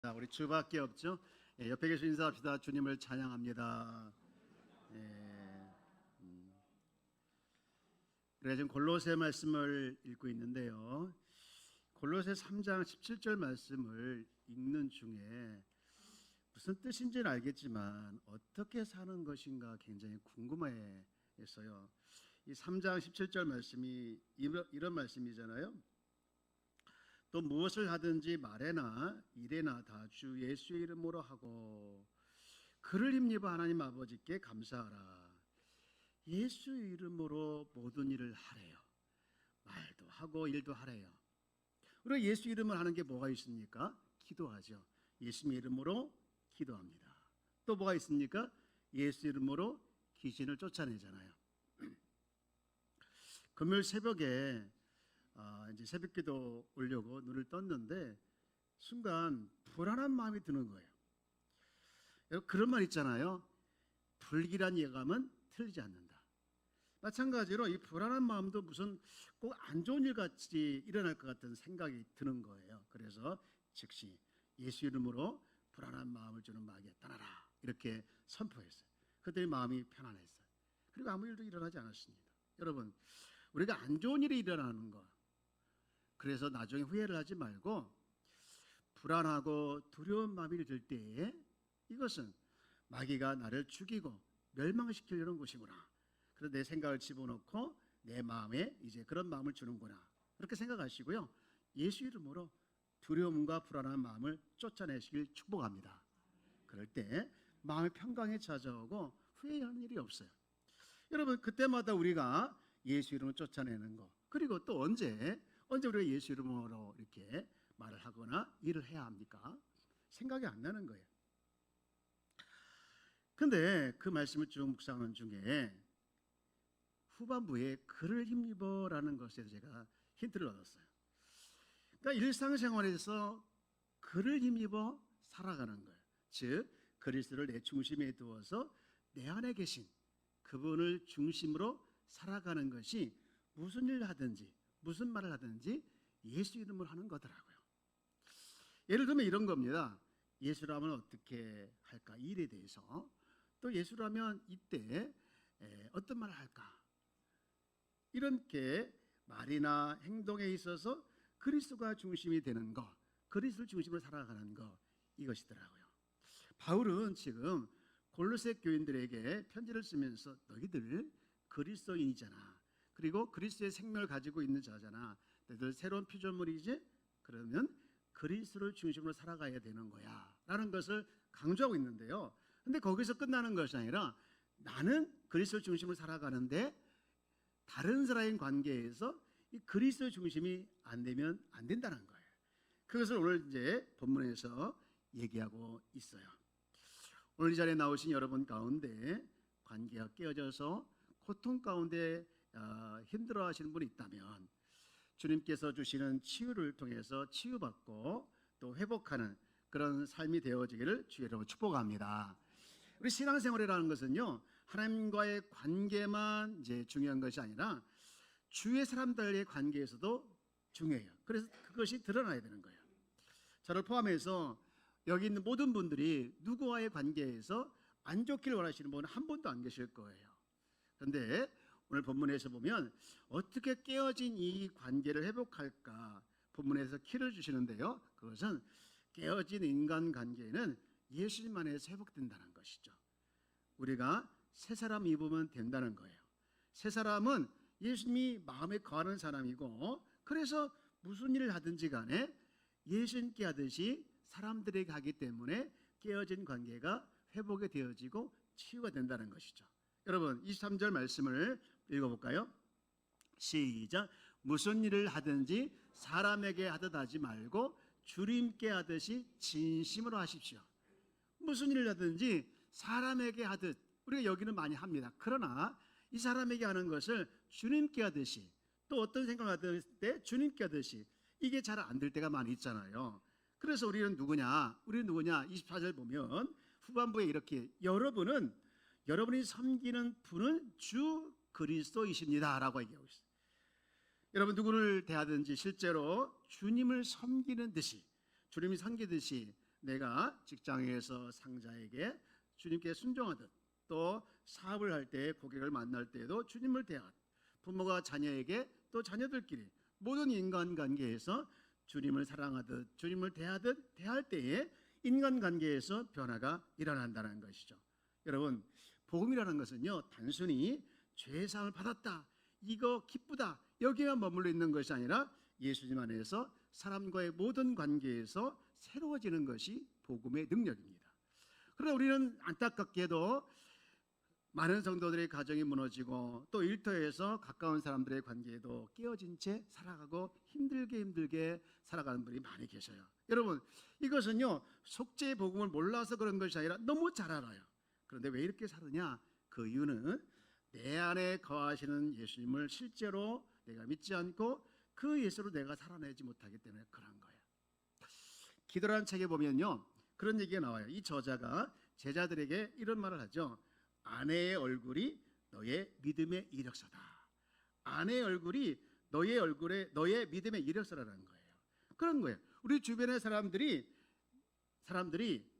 자, 우리 주밖에 없죠. 옆에 계신 인사합시다. 주님을 찬양합니다. 예, 그래 지금 골로새 말씀을 읽고 있는데요. 골로새 3장 17절 말씀을 읽는 중에 무슨 뜻인지는 알겠지만 어떻게 사는 것인가 굉장히 궁금해했어요. 이 3장 17절 말씀이 이런 말씀이잖아요. 또 무엇을 하든지 말에나 일에나 다 주 예수의 이름으로 하고 그를 힘입어 하나님 아버지께 감사하라. 예수의 이름으로 모든 일을 하래요. 말도 하고 일도 하래요. 그리고 예수 이름을 하는 게 뭐가 있습니까? 기도하죠. 예수님 이름으로 기도합니다. 또 뭐가 있습니까? 예수 이름으로 귀신을 쫓아내잖아요. 금요일 새벽에 이제 새벽기도 오려고 눈을 떴는데 순간 불안한 마음이 드는 거예요. 그런 말 있잖아요. 불길한 예감은 틀리지 않는다. 마찬가지로 이 불안한 마음도 무슨 꼭 안 좋은 일 같이 일어날 것 같은 생각이 드는 거예요. 그래서 즉시 예수 이름으로 불안한 마음을 주는 마귀에 떠나라 이렇게 선포했어요. 그들의 마음이 편안했어요. 그리고 아무 일도 일어나지 않았습니다. 여러분, 우리가 안 좋은 일이 일어나는 거, 그래서 나중에 후회를 하지 말고 불안하고 두려운 마음이 들 때에 이것은 마귀가 나를 죽이고 멸망시키려는 것이구나. 그래서 내 생각을 집어넣고 내 마음에 이제 그런 마음을 주는구나. 그렇게 생각하시고요. 예수 이름으로 두려움과 불안한 마음을 쫓아내시길 축복합니다. 그럴 때 마음의 평강이 찾아오고 후회하는 일이 없어요. 여러분, 그때마다 우리가 예수 이름을 쫓아내는 거, 그리고 또 언제 우리가 예수 이름으로 이렇게 말을 하거나 일을 해야 합니까? 생각이 안 나는 거예요. 근데 그 말씀을 쭉 묵상하는 중에 후반부에 그를 힘입어라는 것에 제가 힌트를 얻었어요. 그러니까 일상생활에서 그를 힘입어 살아가는 거예요. 즉 그리스도를 내 중심에 두어서 내 안에 계신 그분을 중심으로 살아가는 것이 무슨 일을 하든지 무슨 말을 하든지 예수 이름을 하는 거더라고요. 예를 들면 이런 겁니다. 예수라면 어떻게 할까? 이 일에 대해서. 또 예수라면 이때 어떤 말을 할까? 이렇게 말이나 행동에 있어서 그리스도가 중심이 되는 것, 그리스도를 중심으로 살아가는 것, 이것이더라고요. 바울은 지금 골로새 교인들에게 편지를 쓰면서 너희들 그리스도인이잖아. 그리고 그리스도의 생명을 가지고 있는 자잖아. 너희들 새로운 피조물이지? 그러면 그리스도를 중심으로 살아가야 되는 거야 라는 것을 강조하고 있는데요. 근데 거기서 끝나는 것이 아니라 나는 그리스도 중심으로 살아가는데 다른 사람의 관계에서 이 그리스도 중심이 안 되면 안 된다는 거예요. 그것을 오늘 이제 본문에서 얘기하고 있어요. 오늘 이 자리에 나오신 여러분 가운데 관계가 깨어져서 고통 가운데 힘들어하시는 분이 있다면 주님께서 주시는 치유를 통해서 치유받고 또 회복하는 그런 삶이 되어지기를 주의 이름으로 축복합니다. 우리 신앙생활이라는 것은요, 하나님과의 관계만 이제 중요한 것이 아니라 주위의 사람들의 관계에서도 중요해요. 그래서 그것이 드러나야 되는 거예요. 저를 포함해서 여기 있는 모든 분들이 누구와의 관계에서 안 좋기를 원하시는 분은 한 분도 안 계실 거예요. 그런데 오늘 본문에서 보면 어떻게 깨어진 이 관계를 회복할까 본문에서 키를 주시는데요. 그것은 깨어진 인간관계는 예수님 안에서 회복된다는 것이죠. 우리가 새 사람 입으면 된다는 거예요. 새 사람은 예수님이 마음에 거하는 사람이고, 그래서 무슨 일을 하든지 간에 예수님께 하듯이 사람들에게 하기 때문에 깨어진 관계가 회복이 되어지고 치유가 된다는 것이죠. 여러분 23절 말씀을 읽어볼까요? 시작. 무슨 일을 하든지 사람에게 하듯 하지 말고 주님께 하듯이 진심으로 하십시오. 무슨 일을 하든지 사람에게 하듯, 우리가 여기는 많이 합니다. 그러나 이 사람에게 하는 것을 주님께 하듯이, 또 어떤 생각을 할 때 주님께 하듯이, 이게 잘 안 될 때가 많이 있잖아요. 그래서 우리는 누구냐? 24절 보면 후반부에 이렇게 여러분이 섬기는 분은 주 그리스도이십니다 라고 얘기하고 있어요. 여러분 누구를 대하든지 실제로 주님을 섬기는 듯이, 주님이 섬기듯이 내가 직장에서 상사에게 주님께 순종하듯, 또 사업을 할 때 고객을 만날 때에도 주님을 대하듯, 부모가 자녀에게 또 자녀들끼리 모든 인간관계에서 주님을 사랑하듯 주님을 대하듯 대할 때에 인간관계에서 변화가 일어난다는 것이죠. 여러분, 복음이라는 것은요, 단순히 죄사함을 받았다, 이거 기쁘다, 여기에만 머물러 있는 것이 아니라 예수님 안에서 사람과의 모든 관계에서 새로워지는 것이 복음의 능력입니다. 그러나 우리는 안타깝게도 많은 성도들의 가정이 무너지고 또 일터에서 가까운 사람들의 관계에도 깨어진 채 살아가고 힘들게 살아가는 분이 많이 계셔요. 여러분, 이것은요, 속죄의 복음을 몰라서 그런 것이 아니라 너무 잘 알아요. 그런데 왜 이렇게 사느냐? 그 이유는 내 안에 거하시는 예수님을 실제로 내가 믿지 않고 그 예수로 내가 살아내지 못하기 때문에 그런 거예요. 기도라는 책에 보면요, 그런 얘기가 나와요. 이 저자가 제자들에게 이런 말을 하죠. 아내의 얼굴이 너의 믿음의 이력서다. 아내의 얼굴이 너의 얼굴에 너의 믿음의 이력서라는 거예요. 그런 거예요. 우리 주변의 사람들이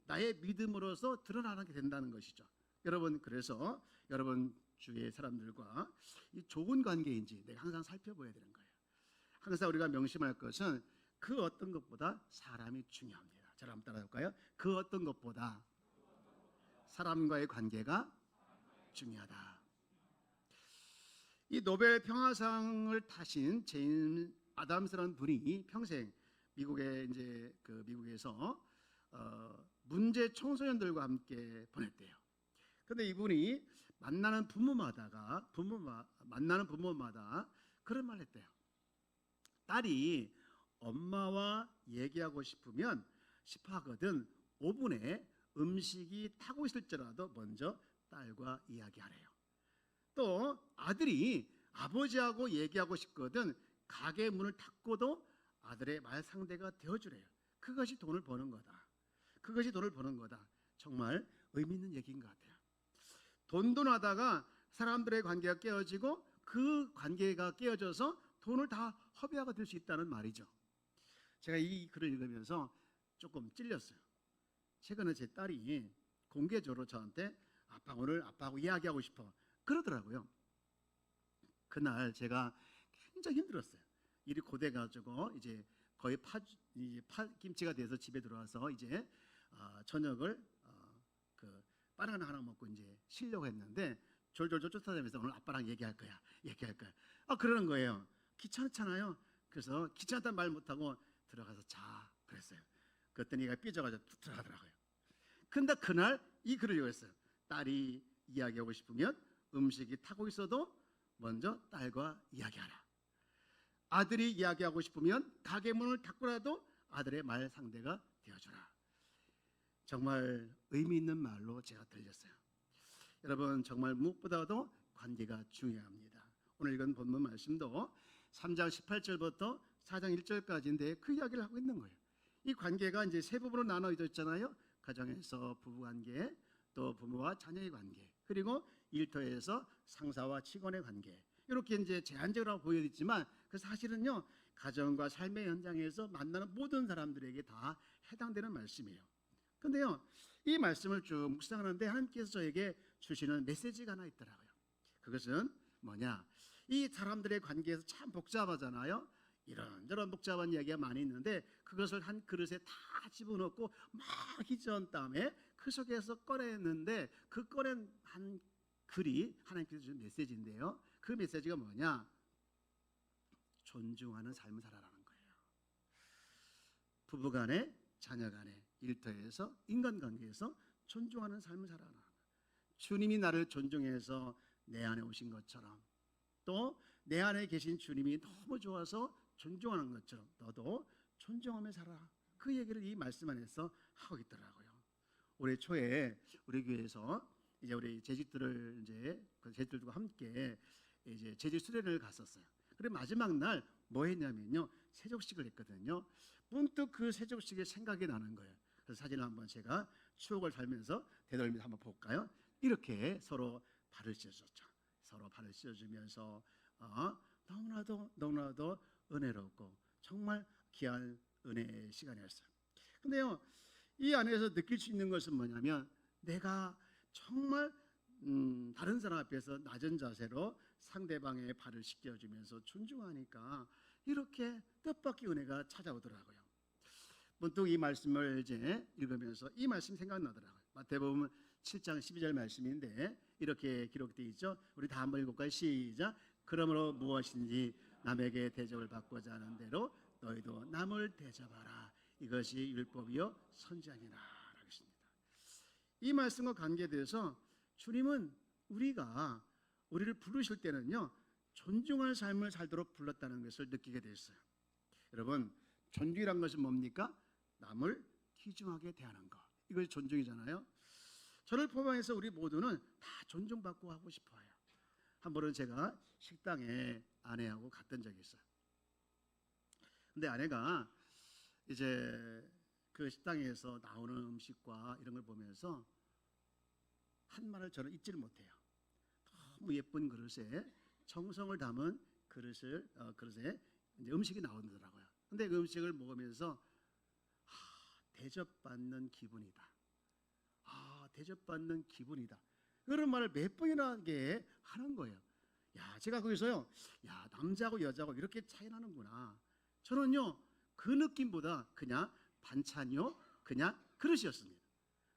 나의 믿음으로서 드러나게 된다는 것이죠. 여러분, 그래서 여러분 주위의 사람들과 이 좋은 관계인지 내가 항상 살펴봐야 되는 거예요. 항상 우리가 명심할 것은 그 어떤 것보다 사람이 중요합니다. 저를 한번 따라해볼까요? 그 어떤 것보다 사람과의 관계가 중요하다. 이 노벨 평화상을 타신 제임 아담스라는 분이 평생 미국에서 문제 청소년들과 함께 보냈대요. 그런데 이분이 만나는 부모마다 그런 말을 했대요. 딸이 엄마와 얘기하고 싶어 하거든 5분에 음식이 타고 있을지라도 먼저 딸과 이야기하래요. 또 아들이 아버지하고 얘기하고 싶거든 가게 문을 닫고도 아들의 말 상대가 되어주래요. 그것이 돈을 버는 거다. 정말 의미 있는 얘기인 것 같아요. 돈돈 하다가 사람들의 관계가 깨어지고 그 관계가 깨어져서 돈을 다 허비하게 될 수 있다는 말이죠. 제가 이 글을 읽으면서 조금 찔렸어요. 최근에 제 딸이 공개적으로 저한테 아빠 오늘 아빠하고 이야기하고 싶어 그러더라고요. 그날 제가 굉장히 힘들었어요. 일이 고돼가지고 이제 거의 파김치가 돼서 집에 들어와서 이제 저녁을 바나나 하나 먹고 이제 쉬려고 했는데 졸졸졸 쫓아다니면서 오늘 아빠랑 얘기할 거야. 그러는 거예요. 귀찮잖아요. 그래서 귀찮다는 말 못하고 들어가서 자 그랬어요. 그랬더니 얘가 삐져가지고 툭 들어가더라고요. 근데 그날 이 글을 읽었어요. 딸이 이야기하고 싶으면 음식이 타고 있어도 먼저 딸과 이야기하라. 아들이 이야기하고 싶으면 가게 문을 닫고라도 아들의 말 상대가 되어주라. 정말 의미 있는 말로 제가 들렸어요. 여러분, 정말 무엇보다도 관계가 중요합니다. 오늘 읽은 본문 말씀도 3장 18절부터 4장 1절까지인데 그 이야기를 하고 있는 거예요. 이 관계가 이제 세 부분으로 나눠져 있잖아요. 가정에서 부부 관계, 또 부모와 자녀의 관계, 그리고 일터에서 상사와 직원의 관계. 이렇게 이제 제한적으로 보여지지만 그 사실은요, 가정과 삶의 현장에서 만나는 모든 사람들에게 다 해당되는 말씀이에요. 근데요, 이 말씀을 쭉 묵상하는데 하나님께서 저에게 주시는 메시지가 하나 있더라고요. 그것은 뭐냐? 이 사람들의 관계에서 참 복잡하잖아요. 이런저런 복잡한 이야기가 많이 있는데 그것을 한 그릇에 다 집어넣고 막 휘저은 다음에 그 속에서 꺼냈는데 그 꺼낸 한 글이 하나님께서 주신 메시지인데요. 그 메시지가 뭐냐? 존중하는 삶을 살아라는 거예요. 부부간에, 자녀간에, 일터에서, 인간관계에서 존중하는 삶을 살아라. 주님이 나를 존중해서 내 안에 오신 것처럼, 또 내 안에 계신 주님이 너무 좋아서 존중하는 것처럼 너도 존중하며 살아. 그 얘기를 이 말씀 안에서 하고 있더라고요. 올해 초에 우리 교회에서 이제 우리 제주들과 함께 이제 제주 수련을 갔었어요. 그리고 마지막 날 뭐 했냐면요, 세족식을 했거든요. 문득 그 세족식이 생각이 나는 거예요. 그래서 사진을 한번 제가 추억을 살면서 되돌리면서 한번 볼까요? 이렇게 서로 발을 씻어줬죠. 서로 발을 씻어주면서 너무나도 은혜롭고 정말 귀한 은혜의 시간이었어요. 근데요, 이 안에서 느낄 수 있는 것은 뭐냐면 내가 정말 다른 사람 앞에서 낮은 자세로 상대방의 발을 씻겨주면서 존중하니까 이렇게 뜻밖의 은혜가 찾아오더라고요. 문득 이 말씀을 이제 읽으면서 이 말씀이 생각나더라고요. 마태복음 7장 12절 말씀인데 이렇게 기록되어 있죠. 우리 다 한번 읽어볼까요? 시작. 그러므로 무엇인지 남에게 대접을 받고자 하는 대로 너희도 남을 대접하라. 이것이 율법이요 선지자니라. 라겠습니다. 이 말씀과 관계돼서 주님은 우리를 부르실 때는요 존중할 삶을 살도록 불렀다는 것을 느끼게 됐어요. 여러분, 존중이란 것은 뭡니까? 남을 귀중하게 대하는 것, 이것이 존중이잖아요. 저를 포함해서 우리 모두는 다 존중받고 하고 싶어요. 한 번은 제가 식당에 아내하고 갔던 적이 있어요. 근데 아내가 이제 그 식당에서 나오는 음식과 이런 걸 보면서 한 말을 저는 잊지를 못해요. 너무 예쁜 그릇에 정성을 담은 그릇에 이제 음식이 나오더라고요. 근데 그 음식을 먹으면서 대접받는 기분이다. 대접받는 기분이다. 그런 말을 몇 번이나 하는 거예요. 제가 거기서요, 남자하고 여자하고 이렇게 차이 나는구나. 저는요, 그 느낌보다 그냥 반찬이요, 그냥 그릇이었습니다.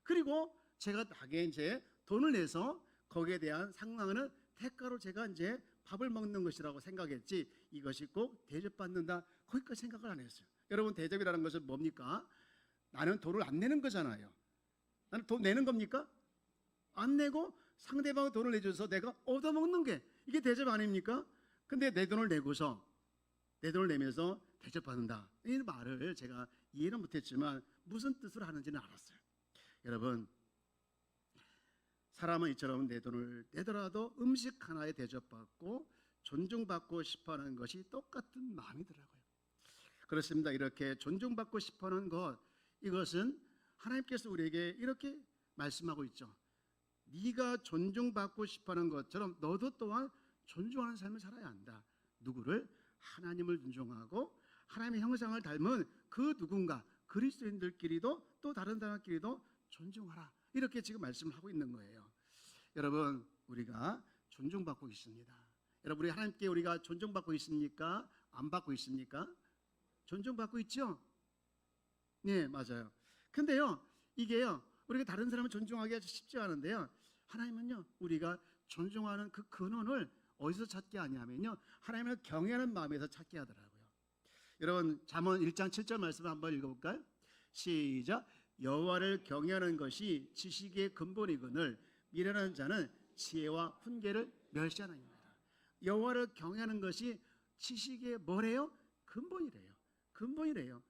그리고 제가 나게 이제 돈을 내서 거기에 대한 상황은 대가로 제가 이제 밥을 먹는 것이라고 생각했지 이것이 꼭 대접받는다 거기까지 생각을 안 했어요. 여러분, 대접이라는 것은 뭡니까? 나는 돈을 안 내는 거잖아요. 나는 돈 내는 겁니까? 안 내고 상대방이 돈을 내줘서 내가 얻어먹는 게 이게 대접 아닙니까? 근데 내 돈을 내면서 대접받는다, 이 말을 제가 이해는 못했지만 무슨 뜻을 하는지는 알았어요. 여러분, 사람은 이처럼 내 돈을 내더라도 음식 하나에 대접받고 존중받고 싶어하는 것이 똑같은 마음이더라고요. 그렇습니다. 이렇게 존중받고 싶어하는 것, 이것은 하나님께서 우리에게 이렇게 말씀하고 있죠. 네가 존중받고 싶어하는 것처럼 너도 또한 존중하는 삶을 살아야 한다. 누구를? 하나님을 존중하고 하나님의 형상을 닮은 그 누군가, 그리스도인들끼리도 또 다른 사람끼리도 존중하라. 이렇게 지금 말씀을 하고 있는 거예요. 여러분, 우리가 존중받고 있습니다. 여러분, 우리 하나님께 우리가 존중받고 있습니까? 안 받고 있습니까? 존중받고 있죠? 네, 맞아요. 근데요, 이게요, 우리가 다른 사람을 존중하기가 쉽지 않은데요, 하나님은요, 우리가 존중하는 그 근원을 어디서 찾게 하냐면요, 하나님을 경외하는 마음에서 찾게 하더라고요. 여러분, 잠언 1장 7절 말씀을 한번 읽어볼까요? 시작. 여호와를 경외하는 것이 지식의 근본이거늘 미련한 자는 지혜와 훈계를 멸시하느니라. 여호와를 경외하는 것이 지식의 뭐래요? 근본이래요.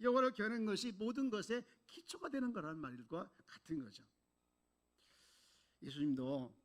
여호와를 경외하는 것이 모든 것의 기초가 되는 거라는 말과 같은 거죠. 예수님도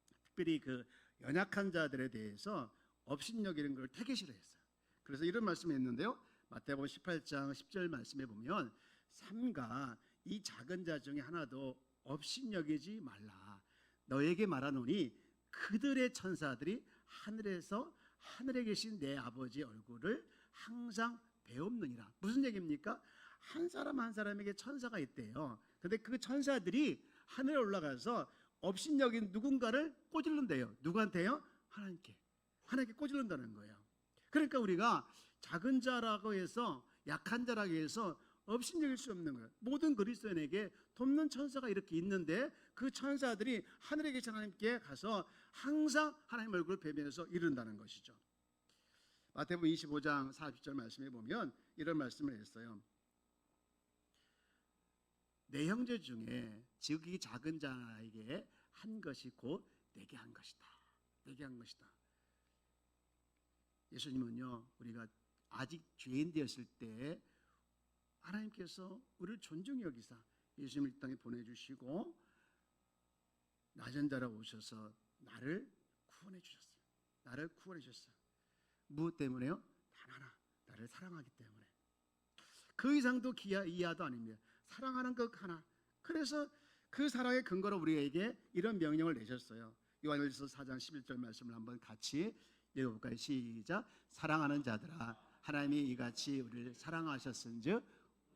특별히 그 연약한 자들에 대해서 업신여기는 걸 되게 싫어했어요. 그래서 이런 말씀을 했는데요, 마태복음 18장 10절 말씀에 보면 삼가 이 작은 자 중에 하나도 업신여기지 말라. 너에게 말하노니 그들의 천사들이 하늘에 계신 내 아버지 얼굴을 항상 배옵느니라. 무슨 얘기입니까? 한 사람 한 사람에게 천사가 있대요. 근데 그 천사들이 하늘에 올라가서 업신여긴 누군가를 꼬질른대요. 누구한테요? 하나님께 꼬질른다는 거예요. 그러니까 우리가 작은 자라고 해서, 약한 자라고 해서 업신여길 수 없는 거예요. 모든 그리스도인에게 돕는 천사가 이렇게 있는데 그 천사들이 하늘에 계신 하나님께 가서 항상 하나님 얼굴을 뵈면서 이른다는 것이죠. 마태복음 25장 40절 말씀에 보면 이런 말씀을 했어요. 내 형제 중에 즉 이 작은 자에게 한 것이 곧 내게 한 것이다. 예수님은요, 우리가 아직 죄인 되었을 때 하나님께서 우리를 존중히 여기사 예수님을 이 땅에 보내주시고 낮은 자로 오셔서 나를 구원해 주셨어요. 무엇 때문에요? 단 하나, 나를 사랑하기 때문에. 그 이상도 이하도 아닙니다. 사랑하는 것 하나. 그래서 그 사랑의 근거로 우리에게 이런 명령을 내셨어요. 요한일서 4장 11절 말씀을 한번 같이 읽어볼까요? 시작. 사랑하는 자들아, 하나님이 이같이 우리를 사랑하셨은즉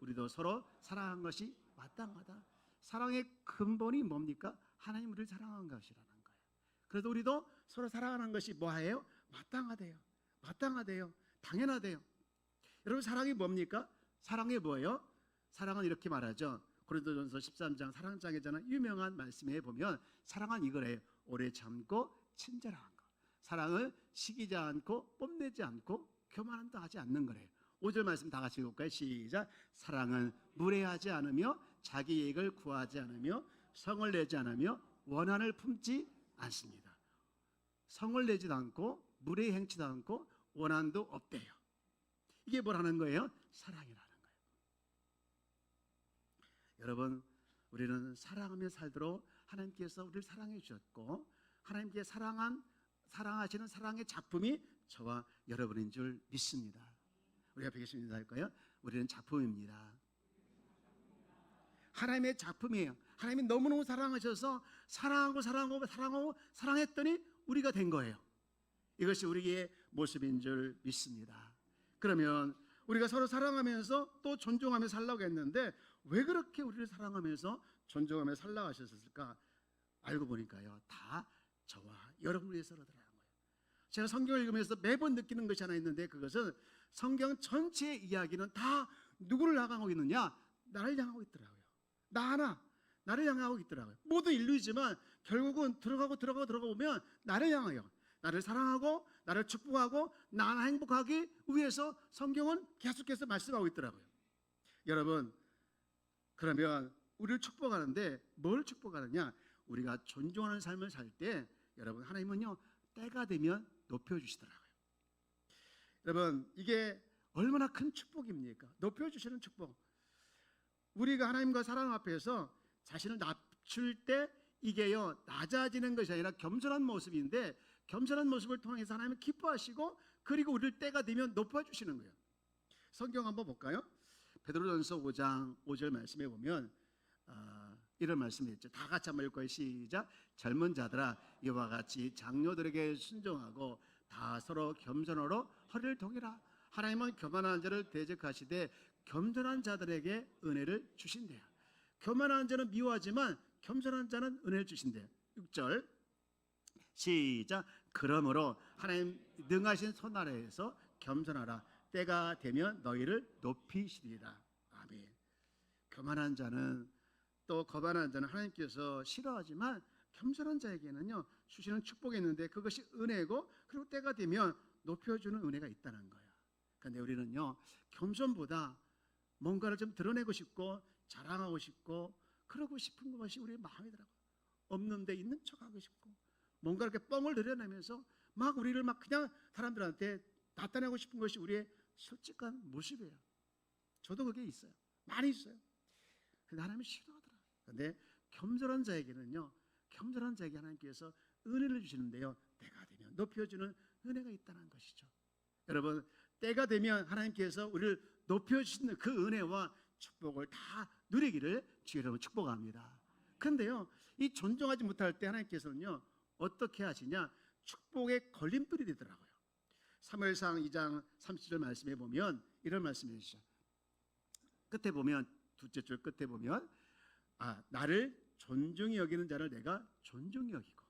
우리도 서로 사랑한 것이 마땅하다. 사랑의 근본이 뭡니까? 하나님 우리를 사랑한 것이라는 거예요. 그래도 우리도 서로 사랑하는 것이 뭐예요? 마땅하대요. 마땅하대요. 당연하대요. 여러분 사랑이 뭡니까? 사랑이 뭐예요? 사랑은 이렇게 말하죠. 고린도전서 13장 사랑장이잖아요. 유명한 말씀에 보면 사랑은 이거래요. 오래 참고 친절한 거. 사랑을 시기지 않고 뽐내지 않고 교만도 하지 않는 거래요. 5절 말씀 다 같이 읽을까요? 시작. 사랑은 무례하지 않으며 자기 이익을 구하지 않으며 성을 내지 않으며 원한을 품지 않습니다. 성을 내지도 않고 무례히 행치도 않고 원한도 없대요. 이게 뭐라는 거예요? 사랑이라는 거예요. 여러분 우리는 사랑하며 살도록 하나님께서 우리를 사랑해 주셨고 하나님께 사랑하시는 사랑의 작품이 저와 여러분인 줄 믿습니다. 우리 앞에 계신 인사할까요? 우리는 작품입니다. 하나님의 작품이에요. 하나님이 너무너무 사랑하셔서 사랑했더니 우리가 된 거예요. 이것이 우리의 모습인 줄 믿습니다. 그러면 우리가 서로 사랑하면서 또 존중하며 살라고 했는데 왜 그렇게 우리를 사랑하면서 존중하며 살라고 하셨을까? 알고 보니까요, 다 저와 여러분을 위해서라는 거예요. 제가 성경을 읽으면서 매번 느끼는 것이 하나 있는데 그것은 성경 전체의 이야기는 다 누구를 향하고 있느냐? 나를 향하고 있더라고요. 나를 향하고 있더라고요. 모두 인류이지만 결국은 들어가고 보면 나를 향해요. 나를 사랑하고 나를 축복하고 나를 행복하기 위해서 성경은 계속해서 말씀하고 있더라고요. 여러분 그러면 우리를 축복하는데 뭘 축복하느냐? 우리가 존중하는 삶을 살 때 여러분 하나님은요 때가 되면 높여주시더라고요. 여러분 이게 얼마나 큰 축복입니까? 높여주시는 축복. 우리가 하나님과 사랑 앞에서 자신을 낮출 때 이게요 낮아지는 것이 아니라 겸손한 모습인데 겸손한 모습을 통해서 하나님은 기뻐하시고 그리고 우리를 때가 되면 높여주시는 거예요. 성경 한번 볼까요? 베드로전서 5장 5절 말씀에 보면 이런 말씀이 있죠. 다 같이 한번 읽고요. 시작. 젊은 자들아 이와 같이 장로들에게 순종하고 다 서로 겸손으로 허리를 동이라. 하나님은 교만한 자를 대적하시되 겸손한 자들에게 은혜를 주신대요. 교만한 자는 미워하지만 겸손한 자는 은혜를 주신대요. 6절 시작. 그러므로 하나님 능하신 손 아래에서 겸손하라. 때가 되면 너희를 높이시리라. 아멘. 교만한 자는 또 거만한 자는 하나님께서 싫어하지만 겸손한 자에게는요 주시는 축복이 있는데 그것이 은혜고 그리고 때가 되면 높여주는 은혜가 있다는 거예요. 그런데 우리는요 겸손보다 뭔가를 좀 드러내고 싶고 자랑하고 싶고 그러고 싶은 것이 우리의 마음이더라고요. 없는데 있는 척하고 싶고 뭔가 이렇게 뻥을 늘여내면서 막 우리를 막 그냥 사람들한테 나타내고 싶은 것이 우리의 솔직한 모습이에요. 저도 그게 있어요. 많이 있어요. 근데 하나님이 싫어하더라고요. 그런데 겸손한 자에게는요 겸손한 자에게 하나님께서 은혜를 주시는데요 때가 되면 높여주는 은혜가 있다는 것이죠. 여러분 때가 되면 하나님께서 우리를 높여주시는 그 은혜와 축복을 다 누리기를 주의 여러분 축복합니다. 그런데요 이 존중하지 못할 때 하나님께서는요 어떻게 하시냐? 축복의 걸림돌이 되더라고요. 사무엘상 2장 30절 말씀에 보면 이런 말씀이 있죠. 끝에 보면 둘째 줄 끝에 보면 나를 존중히 여기는 자를 내가 존중히 여기고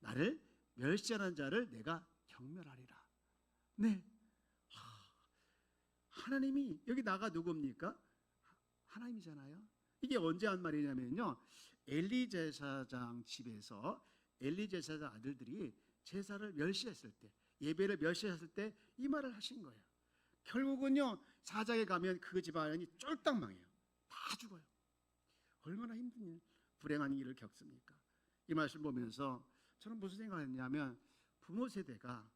나를 멸시하는 자를 내가 경멸하리라. 네. 하나님이 여기 나가 누굽니까? 하나님이잖아요. 이게 언제 한 말이냐면요. 엘리 제사장 집에서 엘리 제사장 아들들이 제사를 멸시했을 때 예배를 멸시했을 때 이 말을 하신 거예요. 결국은요 사장에 가면 그 집안이 쫄딱 망해요. 다 죽어요. 얼마나 힘든 불행한 일을 겪습니까? 이 말씀 보면서 저는 무슨 생각했냐면 부모 세대가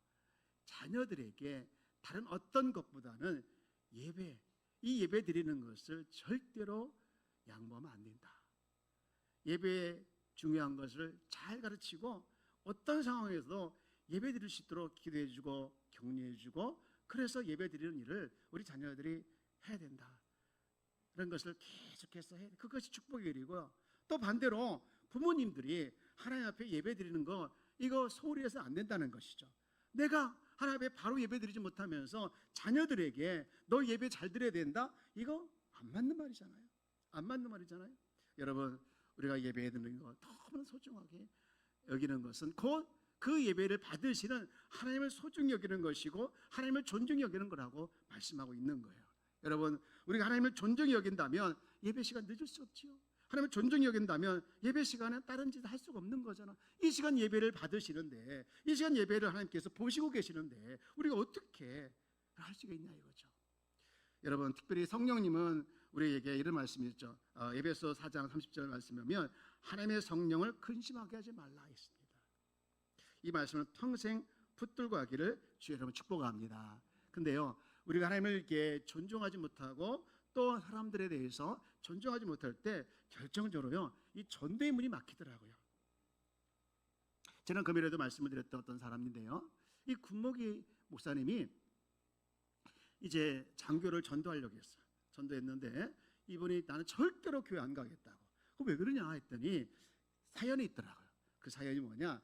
자녀들에게 다른 어떤 것보다는 이 예배 드리는 것을 절대로 양보하면 안 된다. 예배에 중요한 것을 잘 가르치고 어떤 상황에서도 예배 드릴 수 있도록 기도해주고 격려해주고 그래서 예배 드리는 일을 우리 자녀들이 해야 된다. 그런 것을 계속해서 해야 돼. 그것이 축복의 일이고요. 또 반대로 부모님들이 하나님 앞에 예배 드리는 거 이거 소홀히 해서 안 된다는 것이죠. 내가 하나님 앞에 바로 예배 드리지 못하면서 자녀들에게 너 예배 잘 드려야 된다? 이거 안 맞는 말이잖아요. 안 맞는 말이잖아요. 여러분, 우리가 예배에 드는 거 너무나 소중하게 여기는 것은 곧 그 예배를 받으시는 하나님을 소중히 여기는 것이고 하나님을 존중히 여기는 거라고 말씀하고 있는 거예요. 여러분, 우리가 하나님을 존중히 여긴다면 예배 시간 늦을 수 없지요. 하나님을 존중히 여긴다면 예배 시간에 다른 짓 할 수가 없는 거잖아. 이 시간 예배를 받으시는데, 이 시간 예배를 하나님께서 보시고 계시는데 우리가 어떻게 할 수가 있냐 이거죠. 여러분, 특별히 성령님은 우리에게 이런 말씀이 있죠. 에베소 4장 30절 말씀에 보면 하나님의 성령을 근심하게 하지 말라 했습니다. 이 말씀을 평생 붙들고 하기를 주의 이름으로 축복합니다. 근데요, 우리가 하나님을 이렇게 존중하지 못하고 또 사람들에 대해서 존중하지 못할 때 결정적으로요, 이 전도의 문이 막히더라고요. 저는 금요일에도 말씀을 드렸던 어떤 사람인데요, 이 군목이 목사님이 이제 장교를 전도하려고 했어요. 전도했는데 이분이 나는 절대로 교회 안 가겠다고. 왜 그러냐 했더니 사연이 있더라고요. 그 사연이 뭐냐,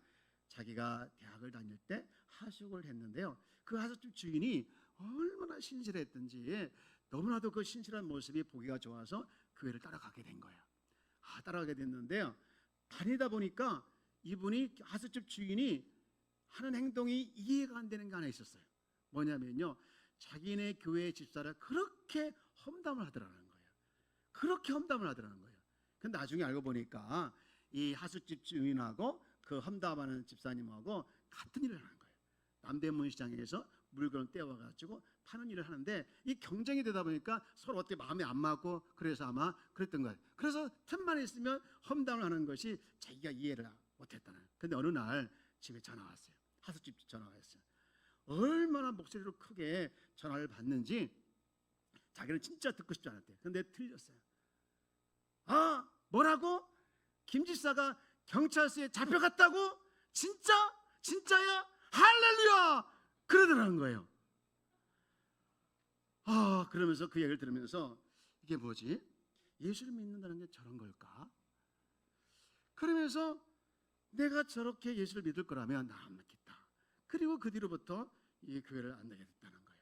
자기가 대학을 다닐 때 하숙을 했는데요, 그 하숙집 주인이 얼마나 신실했든지 너무나도 그 신실한 모습이 보기가 좋아서 교회를 따라가게 된 거예요. 따라가게 됐는데요, 다니다 보니까 이분이 하숙집 주인이 하는 행동이 이해가 안 되는 게 하나 있었어요. 뭐냐면요, 자기네 교회 집사를 그렇게 험담을 하더라는 거예요. 그렇게 험담을 하더라는 거예요. 근데 나중에 알고 보니까 이 하숙집 주인하고 그 험담하는 집사님하고 같은 일을 하는 거예요. 남대문 시장에서 물건을 떼와가지고 파는 일을 하는데 이 경쟁이 되다 보니까 서로 어떻게 마음에 안 맞고 그래서 아마 그랬던 거예요. 그래서 틈만 있으면 험담을 하는 것이 자기가 이해를 못했다는 거예요. 근데 어느 날 집에 전화 왔어요. 하숙집 전화가 왔어요. 얼마나 목소리로 크게 전화를 받는지 자기는 진짜 듣고 싶지 않았대요. 근데 틀렸어요. 뭐라고? 김 지사가 경찰서에 잡혀갔다고? 진짜? 진짜야? 할렐루야! 그러더라는 거예요. 그러면서 그 얘기를 들으면서 이게 뭐지? 예수를 믿는다는 게 저런 걸까? 그러면서 내가 저렇게 예수를 믿을 거라면 나 안 믿겠다. 그리고 그 뒤로부터 이 교회를 안 나게 됐다는 거예요.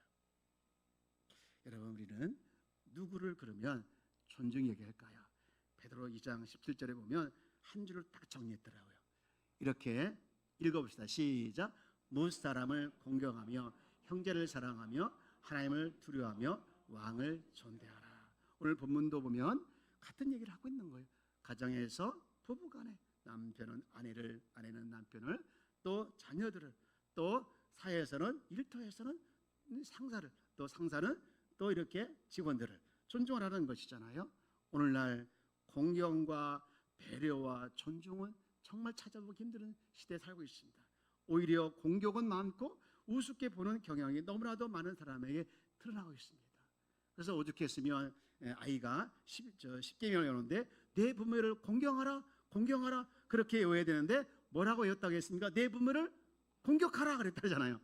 여러분, 우리는 누구를 그러면 존중히 여길까요? 베드로 2장 17절에 보면 한 줄을 딱 정리했더라고요. 이렇게 읽어봅시다. 시작. 무사람을 공경하며 형제를 사랑하며 하나님을 두려워하며 왕을 존대하라. 오늘 본문도 보면 같은 얘기를 하고 있는 거예요. 가정에서 부부간에 남편은 아내를, 아내는 남편을, 또 자녀들을, 또 사회에서는, 일터에서는 상사를, 또 상사는 또 이렇게 직원들을 존중하라는 것이잖아요. 오늘날 공경과 배려와 존중은 정말 찾아보기 힘든 시대에 살고 있습니다. 오히려 공격은 많고 우습게 보는 경향이 너무나도 많은 사람에게 드러나고 있습니다. 그래서 오죽했으면 아이가 10계명을 외우는데 내 부모를 공경하라, 공경하라 그렇게 외워야 되는데 뭐라고 외웠다고 했습니까? 내 부모를 공격하라 그랬다잖아요.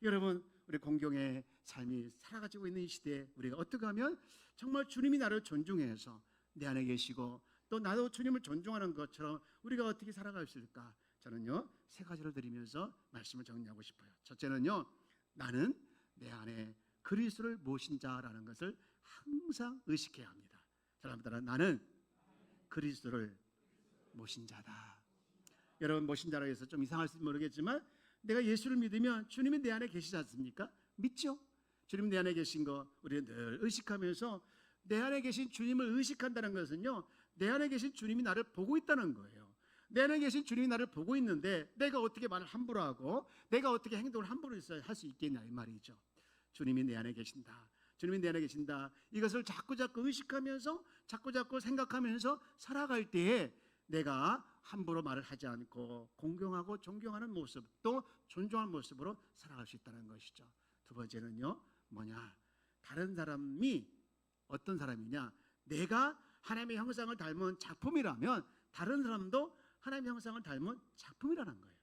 여러분, 우리 공경의 삶이 살아가지고 있는 이 시대에 우리가 어떻게 하면 정말 주님이 나를 존중해서 내 안에 계시고 또 나도 주님을 존중하는 것처럼 우리가 어떻게 살아갈 수 있을까? 저는요, 세 가지를 드리면서 말씀을 정리하고 싶어요. 첫째는요, 나는 내 안에 그리스도를 모신 자라는 것을 항상 의식해야 합니다. 사람 따라 나는 그리스도를 모신 자다. 여러분, 모신 자라고 해서 좀 이상할지 모르겠지만 내가 예수를 믿으면 주님이 내 안에 계시지 않습니까? 믿죠? 주님 내 안에 계신 거 우리는 늘 의식하면서 내 안에 계신 주님을 의식한다는 것은요, 내 안에 계신 주님이 나를 보고 있다는 거예요. 내 안에 계신 주님이 나를 보고 있는데 내가 어떻게 말을 함부로 하고 내가 어떻게 행동을 함부로 할 수 있겠냐 이 말이죠. 주님이 내 안에 계신다. 주님이 내 안에 계신다. 이것을 자꾸 의식하면서 자꾸 생각하면서 살아갈 때에 내가 함부로 말을 하지 않고 공경하고 존경하는 모습 또 존중하는 모습으로 살아갈 수 있다는 것이죠. 두 번째는요, 뭐냐? 다른 사람이 어떤 사람이냐? 내가 하나님의 형상을 닮은 작품이라면 다른 사람도 하나님의 형상을 닮은 작품이라는 거예요.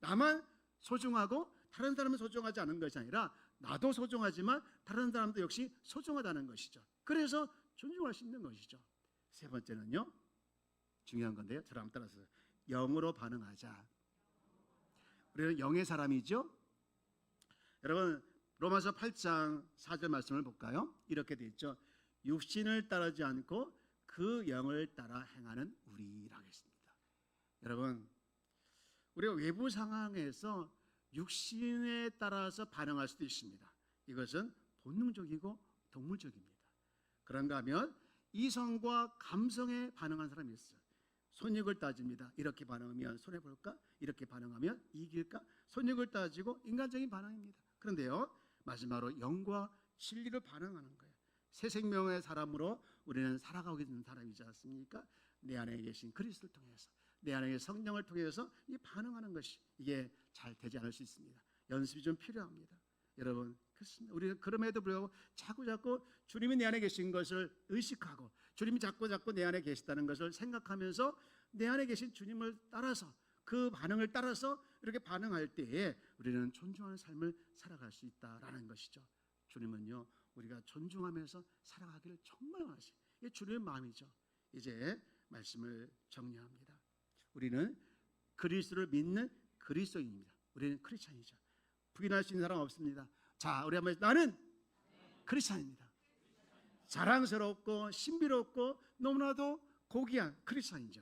나만 소중하고 다른 사람은 소중하지 않은 것이 아니라 나도 소중하지만 다른 사람도 역시 소중하다는 것이죠. 그래서 존중할 수 있는 것이죠. 세 번째는요, 중요한 건데요, 저를 한번 따라서 영으로 반응하자. 우리는 영의 사람이죠. 여러분, 로마서 8장 4절 말씀을 볼까요? 이렇게 돼 있죠. 육신을 따르지 않고 그 영을 따라 행하는 우리라고 했습니다. 여러분, 우리가 외부 상황에서 육신에 따라서 반응할 수도 있습니다. 이것은 본능적이고 동물적입니다. 그런가 하면 이성과 감성에 반응한 사람이 있어요. 손익을 따집니다. 이렇게 반응하면 손해볼까? 이렇게 반응하면 이길까? 손익을 따지고 인간적인 반응입니다. 그런데요, 마지막으로 영과 진리로 반응하는 거예요. 새 생명의 사람으로 우리는 살아가고 있는 사람이지 않습니까? 내 안에 계신 그리스도를 통해서, 내 안에 계신 성령을 통해서 이 반응하는 것이 이게 잘 되지 않을 수 있습니다. 연습이 좀 필요합니다. 여러분, 그렇습니다. 우리는 그럼에도 불구하고 자꾸 주님이 내 안에 계신 것을 의식하고 주님이 자꾸 내 안에 계시다는 것을 생각하면서 내 안에 계신 주님을 따라서 그 반응을 따라서 이렇게 반응할 때에 우리는 존중하는 삶을 살아갈 수 있다라는 것이죠. 주님은요, 우리가 존중하면서 살아가기를 정말 원하시죠. 이게 주님의 마음이죠. 이제 말씀을 정리합니다. 우리는 그리스도를 믿는 그리스도인입니다. 우리는 크리스찬이죠. 부인할 수 있는 사람 없습니다. 자, 우리 한번 나는 크리스찬입니다. 자랑스럽고 신비롭고 너무나도 고귀한 크리스찬이죠.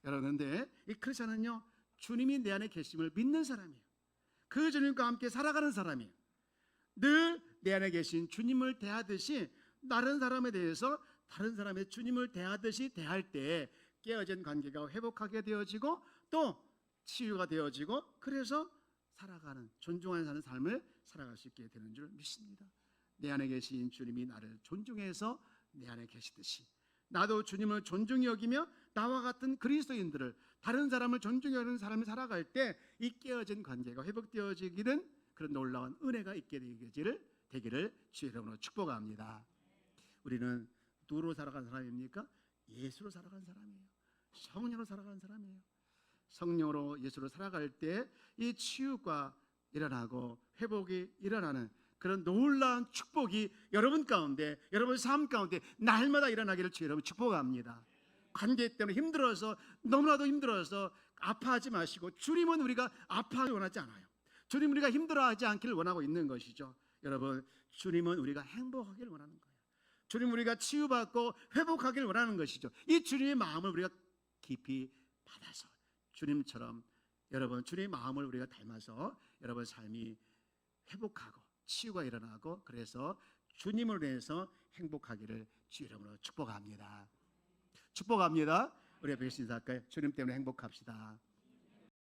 여러분, 근데 이 크리스찬은요, 주님이 내 안에 계심을 믿는 사람이에요. 그 주님과 함께 살아가는 사람이에요. 늘 내 안에 계신 주님을 대하듯이 다른 사람에 대해서 다른 사람의 주님을 대하듯이 대할 때 깨어진 관계가 회복하게 되어지고 또 치유가 되어지고 그래서 살아가는 존중하는 사는 삶을 살아갈 수 있게 되는 줄 믿습니다. 내 안에 계신 주님이 나를 존중해서 내 안에 계시듯이 나도 주님을 존중히 여기며 나와 같은 그리스도인들을 다른 사람을 존중히 여기는 사람이 살아갈 때 이 깨어진 관계가 회복되어지기는 그런 놀라운 은혜가 있게 되기를 주의 이름으로 축복합니다. 우리는 누구로 살아가는 사람입니까? 예수로 살아가는 사람이에요. 성령으로 살아가는 사람이에요. 성령으로 예수로 살아갈 때 이 치유가 일어나고 회복이 일어나는 그런 놀라운 축복이 여러분 가운데, 여러분 삶 가운데 날마다 일어나기를 주의 여러분 축복합니다. 관계 때문에 힘들어서 너무나도 힘들어서 아파하지 마시고 주님은 우리가 아파하기 원하지 않아요. 주님은 우리가 힘들어하지 않기를 원하고 있는 것이죠. 여러분, 주님은 우리가 행복하기를 원하는 거예요. 주님은 우리가 치유받고 회복하기를 원하는 것이죠. 이 주님의 마음을 우리가 깊이 받아서 주님처럼 여러분 주님의 마음을 우리가 닮아서 여러분 삶이 회복하고 치유가 일어나고 그래서 주님을 위해서 행복하기를 주의 이름으로 축복합니다. 축복합니다. 우리 앞에 계신 인사할까요? 주님 때문에 행복합시다.